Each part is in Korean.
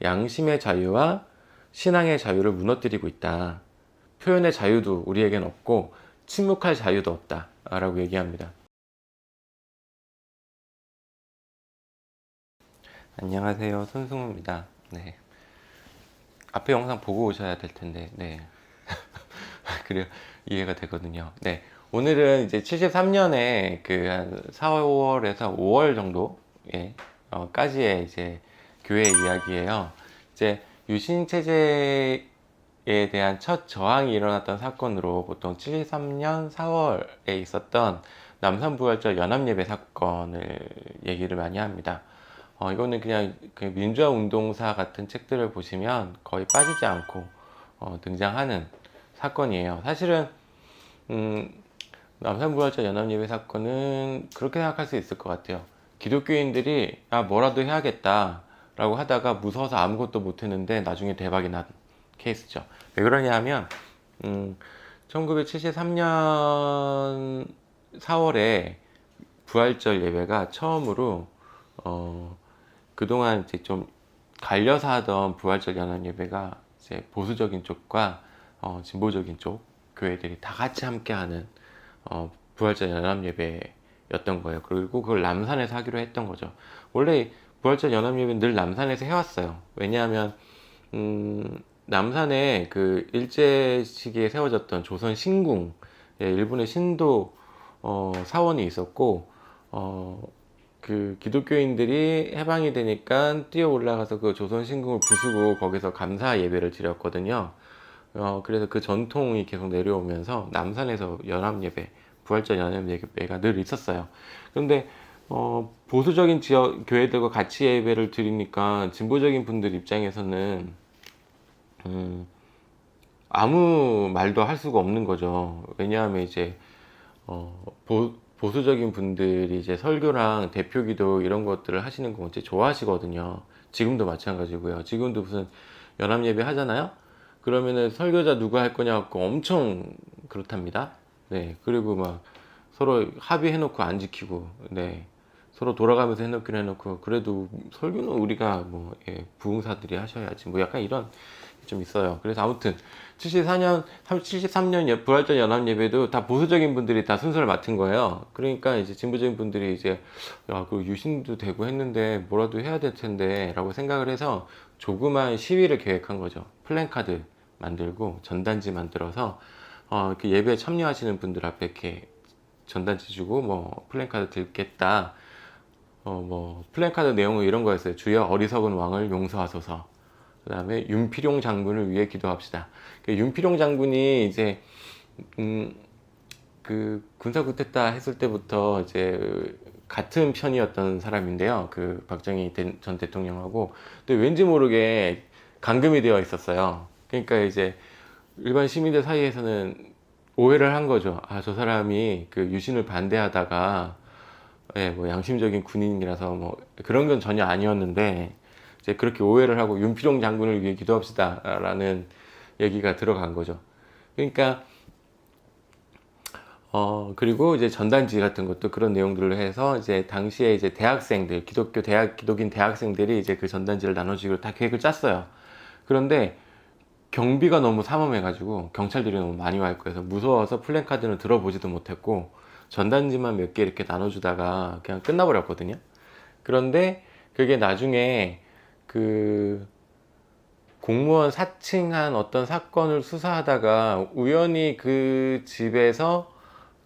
양심의 자유와 신앙의 자유를 무너뜨리고 있다. 표현의 자유도 우리에겐 없고 침묵할 자유도 없다 라고 얘기합니다. 안녕하세요, 손승우입니다. 네. 앞에 영상 보고 오셔야 될 텐데, 네. 그래요. 이해가 되거든요. 네. 오늘은 이제 73년에 그 한 4월에서 5월 정도, 예, 까지의 이제 교회 이야기예요. 이제 유신 체제에 대한 첫 저항이 일어났던 사건으로 보통 73년 4월에 있었던 남산부활절 연합예배 사건을 얘기를 많이 합니다. 이거는 그냥 그 민주화 운동사 같은 책들을 보시면 거의 빠지지 않고 등장하는 사건이에요. 사실은 남산부활절 연합예배 사건은 그렇게 생각할 수 있을 것 같아요. 기독교인들이 뭐라도 해야겠다 라고 하다가 무서워서 아무것도 못했는데 나중에 대박이 난 케이스죠. 왜 그러냐 하면 1973년 4월에 부활절 예배가 처음으로 그동안 이제 좀 갈려서 하던 부활절 연합 예배가 이제 보수적인 쪽과 진보적인 쪽 교회들이 다 같이 함께하는 부활절 연합 예배였던 거예요. 그리고 그걸 남산에서 하기로 했던 거죠. 원래 부활절 연합 예배는 늘 남산에서 해왔어요. 왜냐하면 남산에 그 일제 시기에 세워졌던 조선 신궁, 일본의 신도 사원이 있었고 그 기독교인들이 해방이 되니까 뛰어 올라가서 그 조선 신궁을 부수고 거기서 감사 예배를 드렸거든요. 그래서 그 전통이 계속 내려오면서 남산에서 연합 예배, 부활절 연합 예배가 늘 있었어요. 그런데 보수적인 지역 교회들과 같이 예배를 드리니까 진보적인 분들 입장에서는 아무 말도 할 수가 없는 거죠. 왜냐하면 이제 보수적인 분들이 이제 설교랑 대표기도 이런 것들을 하시는 거 진짜 좋아하시거든요. 지금도 마찬가지고요. 지금도 무슨 연합예배 하잖아요. 그러면은 설교자 누가 할 거냐 고 엄청 그렇답니다. 네. 그리고 막 서로 합의해놓고 안 지키고, 네. 서로 돌아가면서 해놓기로 해놓고, 그래도 설교는 우리가 뭐, 부흥사들이 하셔야지. 뭐 약간 이런 좀 있어요. 그래서 아무튼 73년 부활절 연합 예배도 다 보수적인 분들이 다 순서를 맡은 거예요. 그러니까 이제 진보적인 분들이 이제 그 유신도 되고 했는데 뭐라도 해야 될 텐데 라고 생각을 해서 조그만 시위를 계획한 거죠. 플랜카드 만들고 전단지 만들어서 그 예배에 참여하시는 분들 앞에 이렇게 전단지 주고 뭐 플랜카드 들겠다. 뭐 플랜카드 내용은 이런 거였어요. 주여 어리석은 왕을 용서하소서. 그 다음에 윤필용 장군을 위해 기도합시다. 윤필용 장군이 이제 그 군사 쿠데타 했을 때부터 이제 같은 편이었던 사람인데요. 그 박정희 전 대통령하고 또 왠지 모르게 감금이 되어 있었어요. 그러니까 이제 일반 시민들 사이에서는 오해를 한 거죠. 저 사람이 그 유신을 반대하다가 뭐 양심적인 군인이라서 뭐 그런 건 전혀 아니었는데 이제 그렇게 오해를 하고 윤필용 장군을 위해 기도합시다 라는 얘기가 들어간 거죠. 그러니까 그리고 이제 전단지 같은 것도 그런 내용들을 해서 이제 당시에 이제 대학생들 기독인 대학생들이 이제 그 전단지를 나눠주기로 다 계획을 짰어요. 그런데 경비가 너무 삼엄해가지고 경찰들이 너무 많이 와 있고 해서 무서워서 플랜카드는 들어보지도 못했고 전단지만 몇 개 이렇게 나눠주다가 그냥 끝나버렸거든요. 그런데 그게 나중에 그 공무원 사칭한 어떤 사건을 수사하다가 우연히 그 집에서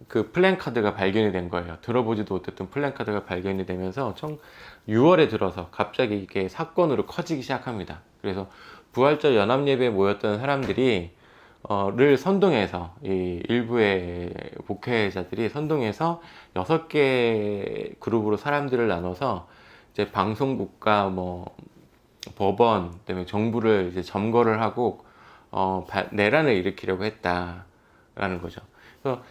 그 플랜카드가 발견이 된 거예요. 들어보지도 못했던 플랜카드가 발견이 되면서 6월에 들어서 갑자기 이게 사건으로 커지기 시작합니다. 그래서 부활절 연합예배에 모였던 사람들이 를 선동해서 이 일부의 목회자들이 선동해서 6개 그룹으로 사람들을 나눠서 이제 방송국과 뭐 법원, 그다음에 정부를 이제 점거를 하고 내란을 일으키려고 했다라는 거죠. 그래서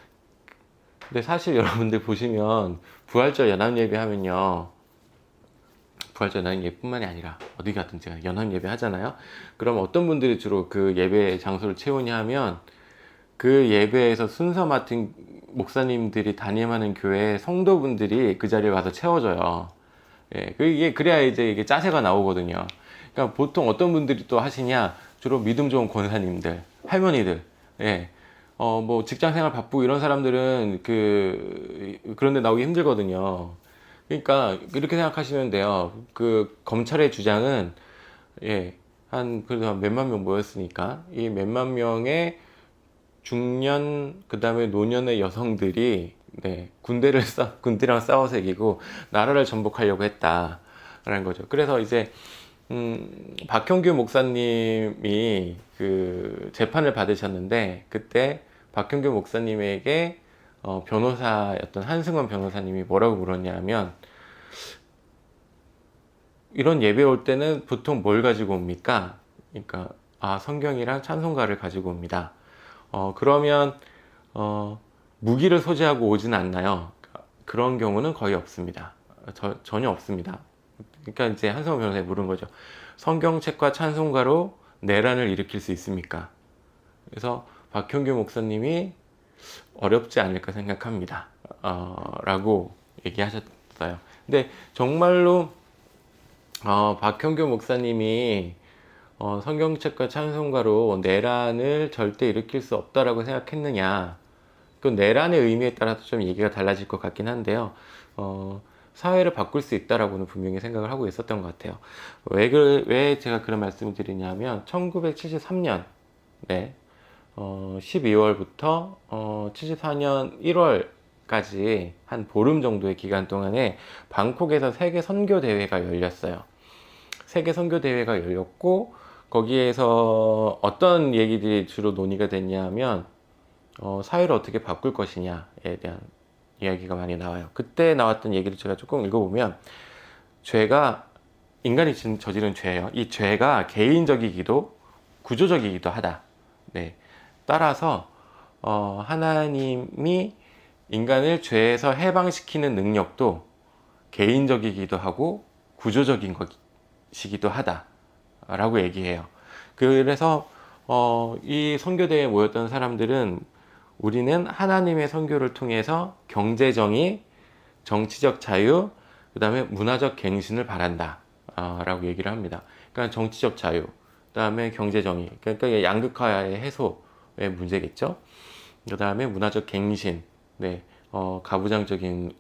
근데 사실 여러분들 보시면 부활절 연합예배 하면요, 부활절 연합예배뿐만이 아니라 어디 가든지 연합예배 하잖아요. 그럼 어떤 분들이 주로 그 예배 장소를 채우냐 하면 그 예배에서 순서 맡은 목사님들이 담임하는 교회 성도분들이 그 자리에 와서 채워줘요. 그래야 이제 이게 짜세가 나오거든요. 그러니까 보통 어떤 분들이 또 하시냐, 주로 믿음 좋은 권사님들, 할머니들, 예. 뭐 직장 생활 바쁘고 이런 사람들은 그런데 나오기 힘들거든요. 그러니까 이렇게 생각하시면 돼요. 그 검찰의 주장은, 예, 그래도 한 몇만 명 모였으니까 이 몇만 명의 중년 그다음에 노년의 여성들이, 네, 군대랑 싸워서 이기고 나라를 전복하려고 했다라는 거죠. 그래서 이제 박형규 목사님이 그 재판을 받으셨는데, 그때 박형규 목사님에게 변호사였던 한승원 변호사님이 뭐라고 물었냐면, 이런 예배 올 때는 보통 뭘 가지고 옵니까? 그러니까 성경이랑 찬송가를 가지고 옵니다. 그러면 무기를 소지하고 오진 않나요? 그런 경우는 거의 없습니다. 전혀 없습니다. 그러니까 이제 한성호 변호사에 물은 거죠. 성경책과 찬송가로 내란을 일으킬 수 있습니까? 그래서 박형규 목사님이 어렵지 않을까 생각합니다. 라고 얘기하셨어요. 근데 정말로 박형규 목사님이 성경책과 찬송가로 내란을 절대 일으킬 수 없다라고 생각했느냐? 그 내란의 의미에 따라서 좀 얘기가 달라질 것 같긴 한데요. 사회를 바꿀 수 있다라고는 분명히 생각을 하고 있었던 것 같아요. 왜 제가 그런 말씀을 드리냐면, 1973년, 네, 12월부터 74년 1월까지 한 보름 정도의 기간 동안에 방콕에서 세계 선교 대회가 열렸어요. 세계 선교 대회가 열렸고, 거기에서 어떤 얘기들이 주로 논의가 됐냐면, 사회를 어떻게 바꿀 것이냐에 대한 이야기가 많이 나와요. 그때 나왔던 얘기를 제가 조금 읽어보면, 인간이 저지른 죄예요. 이 죄가 개인적이기도 구조적이기도 하다. 네. 따라서 하나님이 인간을 죄에서 해방시키는 능력도 개인적이기도 하고 구조적인 것이기도 하다라고 얘기해요. 그래서 이 선교대회에 모였던 사람들은, 우리는 하나님의 선교를 통해서 경제정의, 정치적 자유, 그 다음에 문화적 갱신을 바란다 라고 얘기를 합니다. 그러니까 정치적 자유, 그 다음에 경제정의, 그러니까 양극화의 해소의 문제겠죠. 그 다음에 문화적 갱신, 네,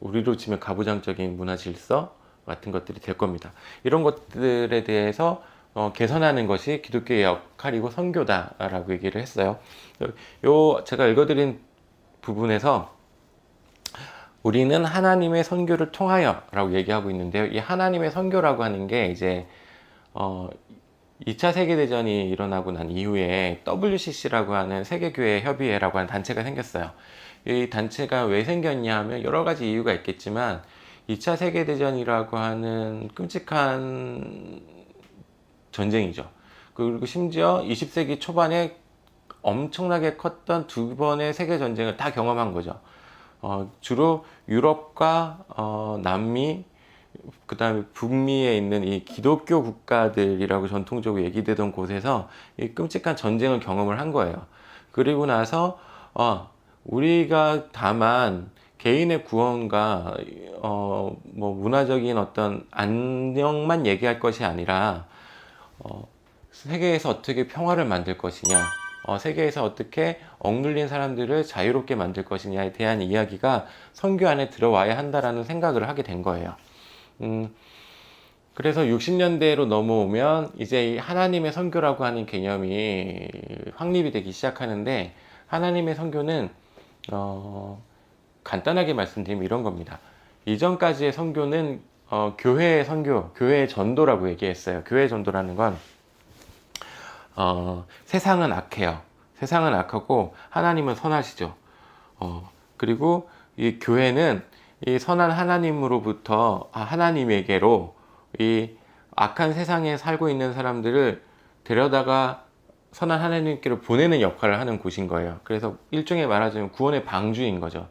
우리로 치면 가부장적인 문화 질서 같은 것들이 될 겁니다. 이런 것들에 대해서 개선하는 것이 기독교의 역할이고 선교다라고 얘기를 했어요. 제가 읽어드린 부분에서 우리는 하나님의 선교를 통하여라고 얘기하고 있는데요. 이 하나님의 선교라고 하는 게 이제 2차 세계대전이 일어나고 난 이후에 WCC라고 하는 세계교회 협의회라고 하는 단체가 생겼어요. 이 단체가 왜 생겼냐 하면 여러 가지 이유가 있겠지만, 2차 세계대전이라고 하는 끔찍한 전쟁이죠. 그리고 심지어 20세기 초반에 엄청나게 컸던 두 번의 세계 전쟁을 다 경험한 거죠. 주로 유럽과 남미, 그 다음에 북미에 있는 이 기독교 국가들이라고 전통적으로 얘기되던 곳에서 이 끔찍한 전쟁을 경험을 한 거예요. 그리고 나서 우리가 다만 개인의 구원과 뭐 문화적인 어떤 안녕만 얘기할 것이 아니라, 세계에서 어떻게 평화를 만들 것이냐, 세계에서 어떻게 억눌린 사람들을 자유롭게 만들 것이냐에 대한 이야기가 선교 안에 들어와야 한다라는 생각을 하게 된 거예요. 그래서 60년대로 넘어오면 이제 이 하나님의 선교라고 하는 개념이 확립이 되기 시작하는데, 하나님의 선교는 간단하게 말씀드리면 이런 겁니다. 이전까지의 선교는 교회의 선교, 교회의 전도라고 얘기했어요. 교회의 전도라는 건 세상은 악해요. 세상은 악하고 하나님은 선하시죠. 그리고 이 교회는 이 선한 하나님으로부터 하나님에게로 이 악한 세상에 살고 있는 사람들을 데려다가 선한 하나님께로 보내는 역할을 하는 곳인 거예요. 그래서 일종의 말하자면 구원의 방주인 거죠.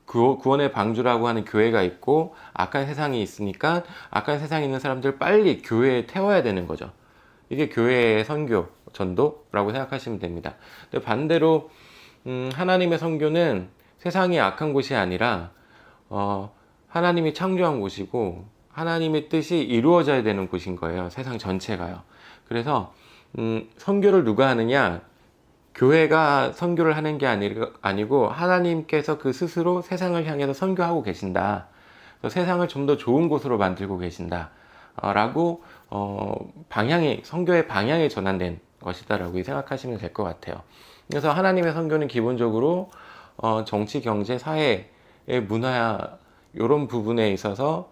구원의 방주라고 하는 교회가 있고, 악한 세상이 있으니까 악한 세상에 있는 사람들을 빨리 교회에 태워야 되는 거죠. 이게 교회의 선교, 전도라고 생각하시면 됩니다. 근데 반대로 하나님의 선교는 세상이 악한 곳이 아니라 하나님이 창조한 곳이고 하나님의 뜻이 이루어져야 되는 곳인 거예요. 세상 전체가요. 그래서 선교를 누가 하느냐? 교회가 선교를 하는 게 아니고 하나님께서 그 스스로 세상을 향해서 선교하고 계신다. 세상을 좀 더 좋은 곳으로 만들고 계신다. 라고 선교의 방향이 전환된 것이다라고 생각하시면 될 것 같아요. 그래서 하나님의 선교는 기본적으로 정치, 경제, 사회, 문화 이런 부분에 있어서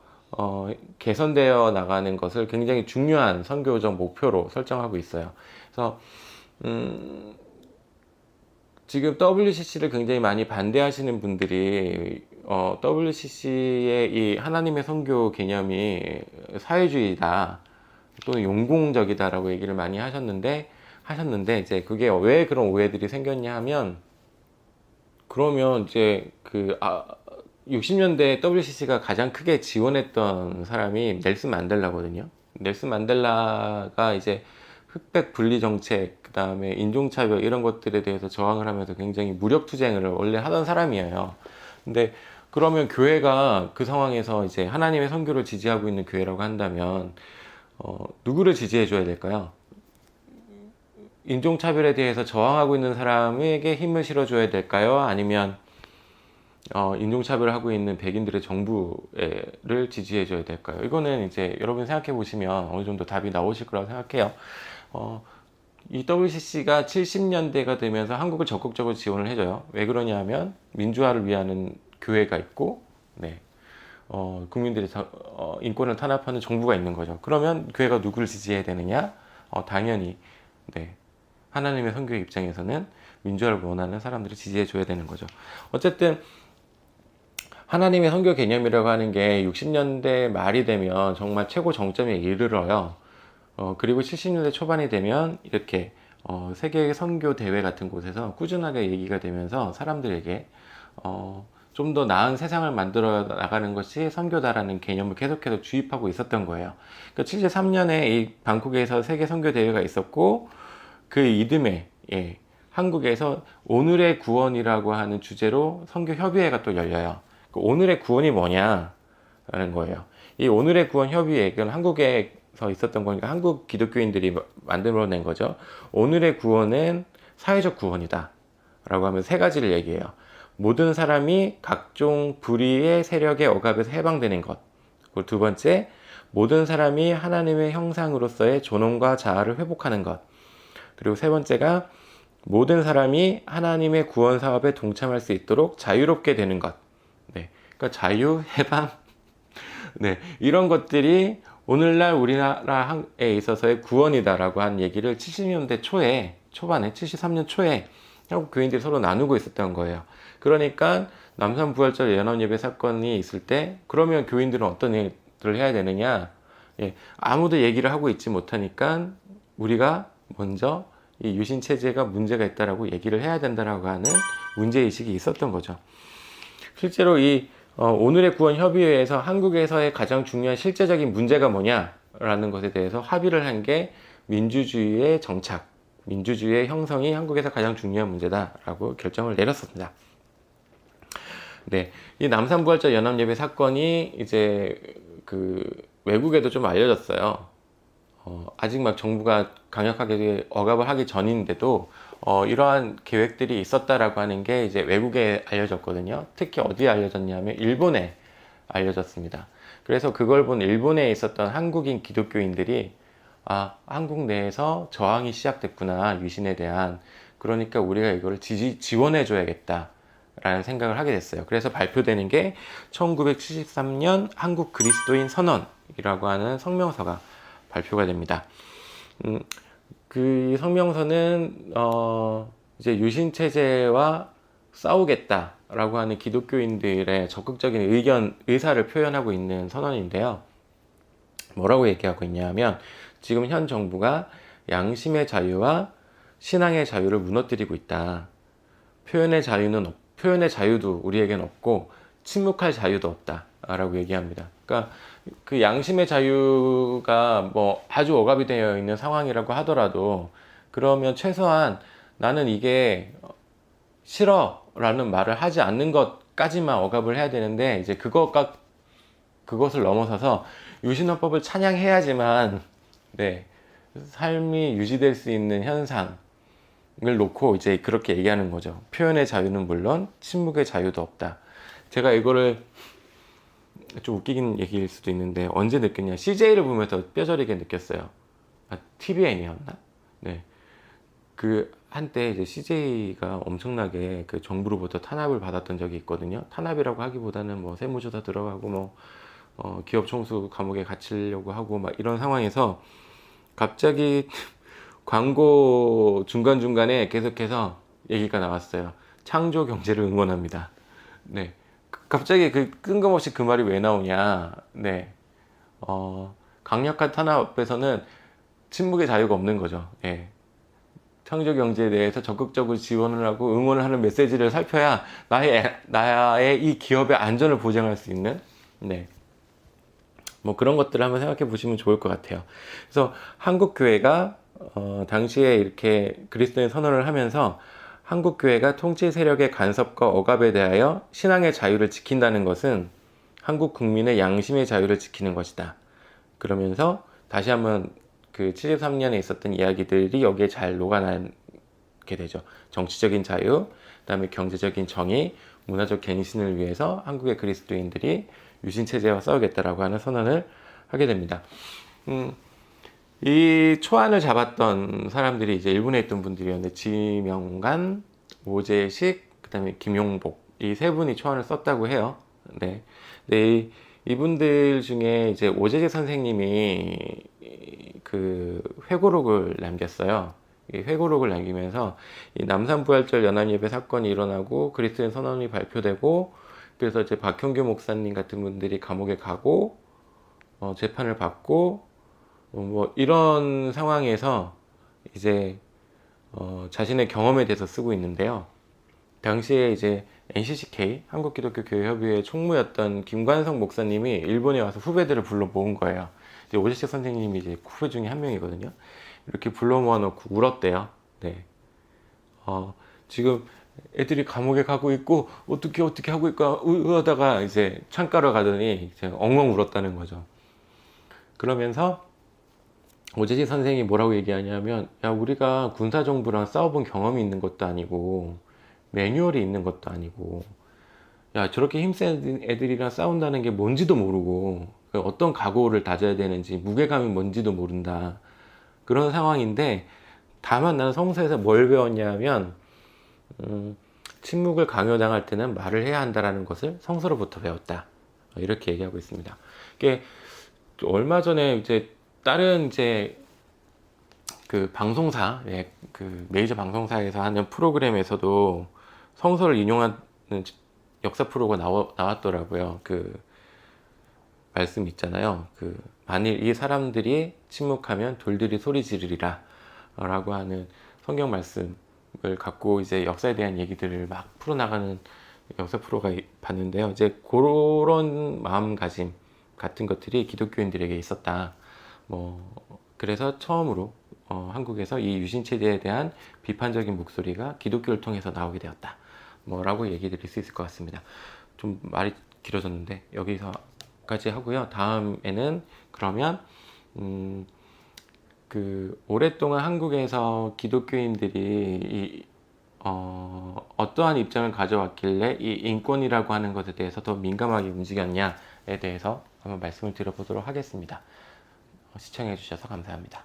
개선되어 나가는 것을 굉장히 중요한 선교적 목표로 설정하고 있어요. 그래서 지금 WCC를 굉장히 많이 반대하시는 분들이 WCC의 이 하나님의 선교 개념이 사회주의다 또는 용공적이다라고 얘기를 많이 하셨는데 이제 그게 왜 그런 오해들이 생겼냐 하면, 그러면 이제 60년대 WCC가 가장 크게 지원했던 사람이 넬슨 만델라거든요. 넬슨 만델라가 이제 흑백 분리 정책, 그 다음에 인종차별 이런 것들에 대해서 저항을 하면서 굉장히 무력투쟁을 원래 하던 사람이에요. 근데 그러면 교회가 그 상황에서 이제 하나님의 선교를 지지하고 있는 교회라고 한다면 누구를 지지해 줘야 될까요? 인종차별에 대해서 저항하고 있는 사람에게 힘을 실어줘야 될까요? 아니면 인종차별을 하고 있는 백인들의 정부를 지지해줘야 될까요? 이거는 이제 여러분 생각해 보시면 어느 정도 답이 나오실 거라고 생각해요. 이 WCC가 70년대가 되면서 한국을 적극적으로 지원을 해줘요. 왜 그러냐 하면 민주화를 위한 교회가 있고, 네, 국민들의 인권을 탄압하는 정부가 있는 거죠. 그러면 교회가 누구를 지지해야 되느냐? 당연히, 네, 하나님의 선교의 입장에서는 민주화를 원하는 사람들을 지지해 줘야 되는 거죠. 어쨌든 하나님의 선교 개념이라고 하는 게 60년대 말이 되면 정말 최고 정점에 이르러요. 그리고 70년대 초반이 되면 이렇게 세계 선교 대회 같은 곳에서 꾸준하게 얘기가 되면서 사람들에게 좀 더 나은 세상을 만들어 나가는 것이 선교다라는 개념을 계속해서 주입하고 있었던 거예요. 그러니까 73년에 이 방콕에서 세계 선교 대회가 있었고, 그 이듬해 한국에서 오늘의 구원이라고 하는 주제로 선교 협의회가 또 열려요. 그 오늘의 구원이 뭐냐라는 거예요. 이 오늘의 구원 협의회, 이건 한국에서 있었던 거니까 한국 기독교인들이 만들어낸 거죠. 오늘의 구원은 사회적 구원이다 라고 하면 세 가지를 얘기해요. 모든 사람이 각종 불의의 세력의 억압에서 해방되는 것. 그리고 두 번째, 모든 사람이 하나님의 형상으로서의 존엄과 자아를 회복하는 것. 그리고 세 번째가 모든 사람이 하나님의 구원 사업에 동참할 수 있도록 자유롭게 되는 것. 네, 그러니까 자유, 해방, 네, 이런 것들이 오늘날 우리나라에 있어서의 구원이다라고 한 얘기를 70년대 초반에 73년 초에 한국 교인들이 서로 나누고 있었던 거예요. 그러니까 남산부활절 연합예배 사건이 있을 때, 그러면 교인들은 어떤 일을 해야 되느냐? 아무도 얘기를 하고 있지 못하니까 우리가 먼저 이 유신 체제가 문제가 있다라고 얘기를 해야 된다라고 하는 문제의식이 있었던 거죠. 실제로 이 오늘의 구원 협의회에서 한국에서의 가장 중요한 실제적인 문제가 뭐냐라는 것에 대해서 합의를 한 게 민주주의의 정착, 민주주의의 형성이 한국에서 가장 중요한 문제다라고 결정을 내렸습니다. 네, 이 남산부활절 연합예배 사건이 이제 외국에도 좀 알려졌어요. 아직 막 정부가 강력하게 억압을 하기 전인데도 이러한 계획들이 있었다라고 하는 게 이제 외국에 알려졌거든요. 특히 어디에 알려졌냐면 일본에 알려졌습니다. 그래서 그걸 본 일본에 있었던 한국인 기독교인들이 한국 내에서 저항이 시작됐구나, 유신에 대한. 그러니까 우리가 이거를 지원해 줘야겠다 라는 생각을 하게 됐어요. 그래서 발표되는 게 1973년 한국 그리스도인 선언이라고 하는 성명서가 발표가 됩니다. 그 성명서는 이제 유신 체제와 싸우겠다라고 하는 기독교인들의 적극적인 의사를 표현하고 있는 선언인데요. 뭐라고 얘기하고 있냐면, 지금 현 정부가 양심의 자유와 신앙의 자유를 무너뜨리고 있다. 표현의 자유도 우리에겐 없고 침묵할 자유도 없다라고 얘기합니다. 그러니까 그 양심의 자유가 뭐 아주 억압이 되어 있는 상황이라고 하더라도, 그러면 최소한 나는 이게 싫어라는 말을 하지 않는 것까지만 억압을 해야 되는데, 이제 그것을 넘어서서 유신헌법을 찬양해야지만 삶이 유지될 수 있는 현상을 놓고 이제 그렇게 얘기하는 거죠. 표현의 자유는 물론 침묵의 자유도 없다. 제가 이거를 좀 웃기긴 얘기일 수도 있는데 언제 느꼈냐, CJ를 보면서 뼈저리게 느꼈어요. TVN이었나? 네. 그 한때 이제 CJ가 엄청나게 그 정부로부터 탄압을 받았던 적이 있거든요. 탄압이라고 하기보다는 뭐 세무조사 들어가고 뭐 기업 총수 감옥에 갇히려고 하고 막 이런 상황에서 갑자기 광고 중간중간에 계속해서 얘기가 나왔어요. 창조 경제를 응원합니다. 네. 갑자기 그 뜬금없이 그 말이 왜 나오냐. 네. 강력한 탄압에서는 침묵의 자유가 없는 거죠. 예. 창조 경제에 대해서 적극적으로 지원을 하고 응원을 하는 메시지를 살펴야 나의 이 기업의 안전을 보장할 수 있는, 네. 뭐 그런 것들을 한번 생각해 보시면 좋을 것 같아요. 그래서 한국 교회가 당시에 이렇게 그리스도인 선언을 하면서 한국 교회가 통치 세력의 간섭과 억압에 대하여 신앙의 자유를 지킨다는 것은 한국 국민의 양심의 자유를 지키는 것이다. 그러면서 다시 한번 그 73년에 있었던 이야기들이 여기에 잘 녹아나게 되죠. 정치적인 자유, 그다음에 경제적인 정의, 문화적 갱신을 위해서 한국의 그리스도인들이 유신체제와 싸우겠다라고 하는 선언을 하게 됩니다. 이 초안을 잡았던 사람들이 이제 일본에 있던 분들이었는데 지명간, 오재식, 그다음에 김용복, 이 세 분이 초안을 썼다고 해요. 네. 네, 이분들 중에 이제 오재식 선생님이 그 회고록을 남겼어요. 이 회고록을 남기면서 이 남산부활절 연합예배 사건이 일어나고 그리스도인 선언이 발표되고, 그래서 이제 박형규 목사님 같은 분들이 감옥에 가고 재판을 받고 뭐 이런 상황에서 이제 자신의 경험에 대해서 쓰고 있는데요. 당시에 이제 NCCK 한국기독교교회협의회 총무였던 김관성 목사님이 일본에 와서 후배들을 불러 모은 거예요. 이제 오재식 선생님이 이제 후배 중에 한 명이거든요. 이렇게 불러 모아놓고 울었대요. 네. 지금 애들이 감옥에 가고 있고 어떻게 하고 있까 하다가 이제 창가로 가더니 이제 엉엉 울었다는 거죠. 그러면서 오재식 선생이 뭐라고 얘기하냐면, 야, 우리가 군사정부랑 싸워본 경험이 있는 것도 아니고 매뉴얼이 있는 것도 아니고, 야, 저렇게 힘센 애들이랑 싸운다는 게 뭔지도 모르고 어떤 각오를 다져야 되는지 무게감이 뭔지도 모른다. 그런 상황인데, 다만 나는 성서에서 뭘 배웠냐면 침묵을 강요당할 때는 말을 해야 한다라는 것을 성서로부터 배웠다. 이렇게 얘기하고 있습니다. 이게 얼마 전에 이제 다른 이제 그 방송사, 그 메이저 방송사에서 하는 프로그램에서도 성서를 인용하는 역사 프로가 나왔더라고요. 그 말씀 있잖아요. 그 만일 이 사람들이 침묵하면 돌들이 소리 지르리라 라고 하는 성경 말씀을 갖고 이제 역사에 대한 얘기들을 막 풀어나가는 역사 프로가 봤는데요. 이제 그런 마음가짐 같은 것들이 기독교인들에게 있었다. 뭐 그래서 처음으로 한국에서 이 유신체제에 대한 비판적인 목소리가 기독교를 통해서 나오게 되었다. 뭐라고 얘기 드릴 수 있을 것 같습니다. 좀 말이 길어졌는데 여기서까지 하고요. 다음에는 그러면 그 오랫동안 한국에서 기독교인들이 어떠한 입장을 가져왔길래 이 인권이라고 하는 것에 대해서 더 민감하게 움직였냐에 대해서 한번 말씀을 드려보도록 하겠습니다. 시청해 주셔서 감사합니다.